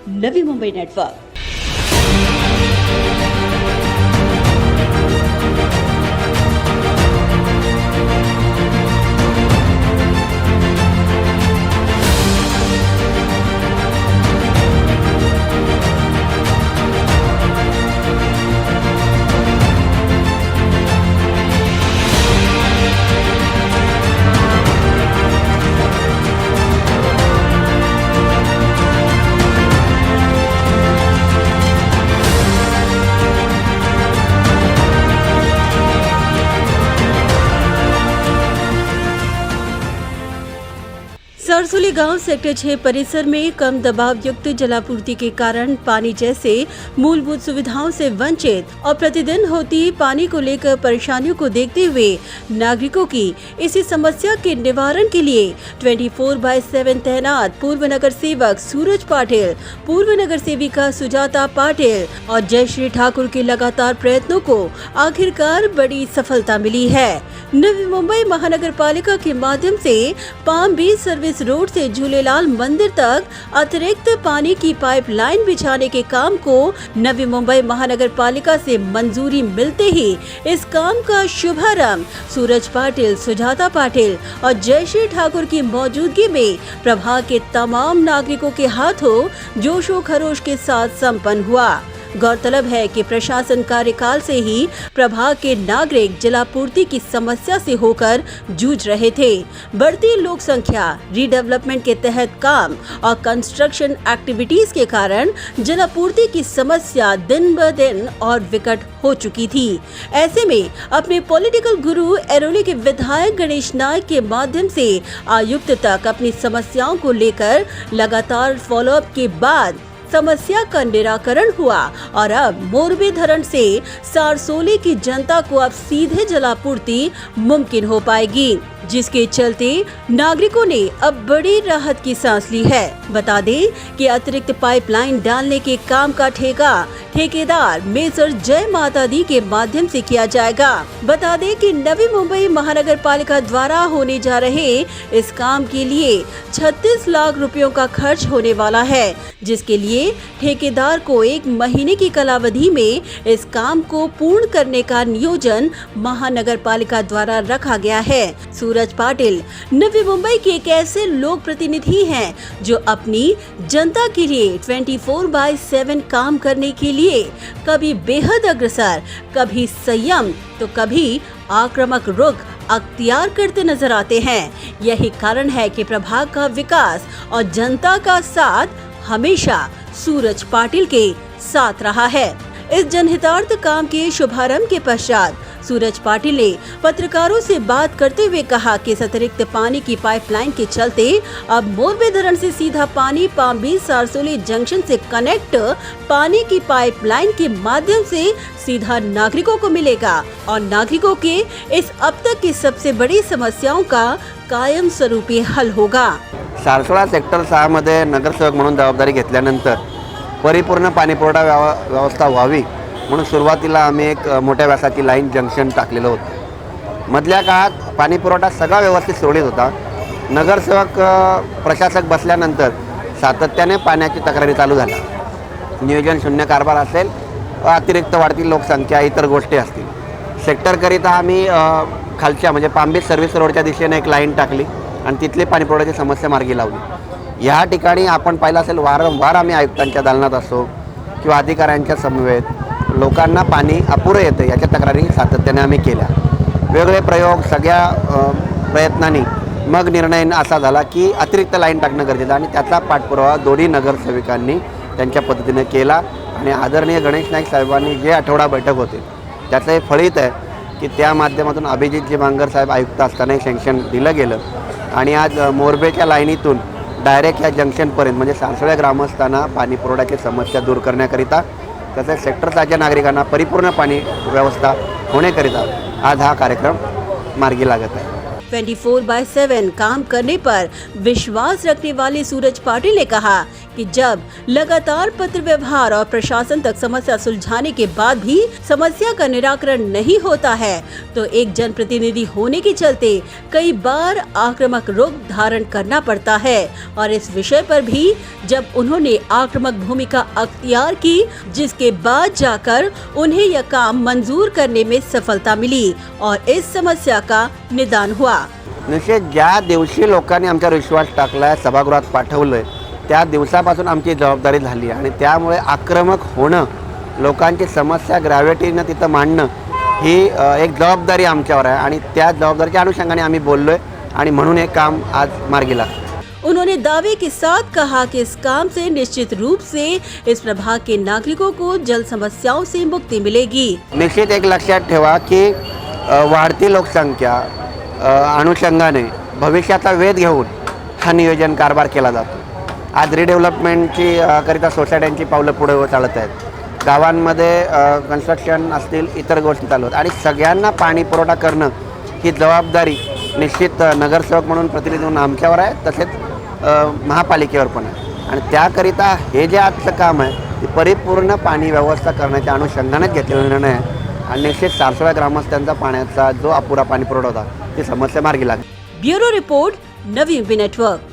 Navi Mumbai network. Sarsoli गांव sector 6 परिसर में कम दबाव युक्त जलापूर्ति के कारण पानी जैसे मूलभूत सुविधाओं से वंचित और प्रतिदिन होती पानी को लेकर परेशानियों को देखते हुए नागरिकों की इसी समस्या के निवारण के लिए 24/7 तैनात पूर्व नगर सेवक सूरज पाटिल, पूर्व नगर सेविका सुजाता पाटिल और जयश्री ठाकुर के लगातार प्रयत्नों को आखिरकार बड़ी सफलता मिली है। नवी मुंबई महानगर पालिका के माध्यम से पाम बीच सर्विस रोड से झूलेलाल मंदिर तक अतिरिक्त पानी की पाइपलाइन बिछाने के काम को नवी मुंबई महानगर पालिका से मंजूरी मिलते ही इस काम का शुभारंभ सूरज पाटिल, सुजाता पाटिल और जयश्री ठाकुर की मौजूदगी में प्रभाग के तमाम नागरिकों के हाथों जोशो खरोश के साथ संपन्न हुआ। गौरतलब है कि प्रशासन कार्यकाल से ही प्रभाग के नागरिक जलापूर्ति की समस्या से होकर जूझ रहे थे। बढ़ती लोक संख्या, रीडेवलपमेंट के तहत काम और कंस्ट्रक्शन एक्टिविटीज के कारण जलापूर्ति की समस्या दिन ब दिन और विकट हो चुकी थी। ऐसे में अपने पॉलिटिकल गुरु एरोली के विधायक गणेश नायक के माध्यम से आयुक्त तक अपनी समस्याओं को लेकर लगातार फॉलोअप के बाद समस्या का निराकरण हुआ और अब मोरबी धरण से सारसोली की जनता को अब सीधे जलापूर्ति मुमकिन हो पाएगी, जिसके चलते नागरिकों ने अब बड़ी राहत की सांस ली है। बता दें कि अतिरिक्त पाइपलाइन डालने के काम का ठेकेदार मेजर जय माता दी के माध्यम से किया जाएगा। बता दें कि नवी मुंबई महानगर पालिका द्वारा होने जा रहे इस काम के लिए 36 लाख रुपयों का खर्च होने वाला है, जिसके लिए ठेकेदार को 1 महीने की कालावधि में इस काम को पूर्ण करने का नियोजन महानगर पालिका द्वारा रखा गया है। सूरज पाटिल नवी मुंबई के एक ऐसे लोक प्रतिनिधि हैं जो अपनी जनता के लिए 24/7 काम करने के लिए कभी बेहद अग्रसर, कभी संयम तो कभी आक्रामक रुख अख्तियार करते नजर आते हैं। यही कारण है कि प्रभाग का विकास और जनता का साथ हमेशा सूरज पाटिल के साथ रहा है। इस जनहितार्थ काम के शुभारंभ के पश्चात सूरज पाटिल ने पत्रकारों से बात करते हुए कहा कि इस अतिरिक्त पानी की पाइपलाइन के चलते अब मोरबी धरण से सीधा पानी पाम बीच सारसोली जंक्शन से कनेक्ट पानी की पाइपलाइन के माध्यम से सीधा नागरिकों को मिलेगा और नागरिकों के इस अब तक की सबसे बड़ी समस्याओं का कायम स्वरूपी हल होगा। सारसोळा सेक्टर 6 मध्ये नगरसेवक म्हणून जबाबदारी घेतल्यानंतर परिपूर्ण पाणीपुरवठा व्यवस्था व्हावी म्हणून सुरुवातीला आम्ही एक मोठ्या व्यासाची लाईन जंक्शन टाकलेलं होतं। मधल्या काळात पाणीपुरवठा सगळा व्यवस्थित सुरळीत होता। नगरसेवक प्रशासक बसल्यानंतर सातत्याने पाण्याची तक्रारी चालू झाल्या। नियोजन शून्य कारभार असेल, अतिरिक्त वाढती लोकसंख्या, इतर गोष्टी असतील। सेक्टरकरिता आम्ही खालच्या म्हणजे पाम बीच सर्व्हिस रोडच्या दिशेने एक लाईन टाकली आणि तिथली पाणीपुरवठ्याची समस्या मार्गी लावली। या ठिकाणी आपण पाहिलं असेल वारंवार आम्ही आयुक्तांच्या दालनात असो किंवा अधिकाऱ्यांच्या समवेत लोकांना पाणी अपुरं येतं याच्या तक्रारी सातत्याने आम्ही केल्या। वेगवेगळे प्रयोग सगळ्या प्रयत्नांनी मग निर्णय असा झाला की अतिरिक्त लाईन टाकणं गरजेचं आणि त्याचा पाठपुरावा दोन्ही नगरसेवकांनी त्यांच्या पद्धतीने केला आणि आदरणीय गणेश नाईक साहेबांनी जे आठवडा बैठक होते त्याचं हे फलित आहे की त्या माध्यमातून अभिजितजी बांगर साहेब आयुक्त असताना सँक्शन दिलं गेलं आणि आज मोरबेच्या लाईनीतून डायरेक्ट या जंक्शनपर्यंत म्हणजे सारसोळ्या ग्रामस्थांना पाणी पुरवठ्याची समस्या दूर करण्याकरिता तसेच सेक्टर 6च्या नागरिकांना परिपूर्ण पाणी व्यवस्था होण्याकरिता आज हा कार्यक्रम मार्गी लागत है। 24/7 काम करने पर विश्वास रखने वाले सूरज पाटिल ने कहा कि जब लगातार पत्र व्यवहार और प्रशासन तक समस्या सुलझाने के बाद भी समस्या का निराकरण नहीं होता है तो एक जनप्रतिनिधि होने के चलते कई बार आक्रामक रूप धारण करना पड़ता है। और इस विषय पर भी जब उन्होंने आक्रामक भूमिका अख्तियार की, जिसके बाद जाकर उन्हें यह काम मंजूर करने में सफलता मिली और इस समस्या का निदान हुआ। निश्चित ज्या दिवशी लोकांनी आमच्यावर विश्वास टाकलाय, सभागृहात पाठवलंय, त्या दिवसापासून आमची जबाबदारी झाली आणि त्यामुळे आक्रमक होणं, लोकांची समस्या ग्रॅव्हिटीनं तिथं मांडणं ही एक जबाबदारी आमच्यावर आहे आणि त्या जबाबदारीच्या अनुषंगाने आम्ही बोललोय आणि म्हणून हे काम आज मार्गी लागलं। उन्होंने दावे के साथ कहा कि इस काम से निश्चित रूप से इस प्रभाग के नागरिकों को जल समस्याओं से मुक्ति मिलेगी। निश्चित एक लक्षात ठेवा की वाढती लोकसंख्या अनुषंगाने भविष्याचा वेध घेऊन हा नियोजन कारभार केला जातो। आज रिडेव्हलपमेंटची करिता सोसायट्यांची पावलं पुढे चालत आहेत, गावांमध्ये कन्स्ट्रक्शन असतील, इतर गोष्टी चालू आहेत आणि सगळ्यांना पाणी पुरवठा करणं ही जबाबदारी निश्चित नगरसेवक म्हणून प्रतिनिधी म्हणून आमच्यावर आहे, तसेच महापालिकेवर पण आहे आणि त्याकरिता हे जे आजचं काम आहे ते परिपूर्ण पाणी व्यवस्था करण्याच्या अनुषंगानेच घेतलेला निर्णय आहे आणि निश्चित सारसोळा ग्रामस्थांचा पाण्याचा जो अपुरा पाणी पुरवठा होता ती समस्या मार्गी लागली। ब्युरो रिपोर्ट, नवी नेटवर्क।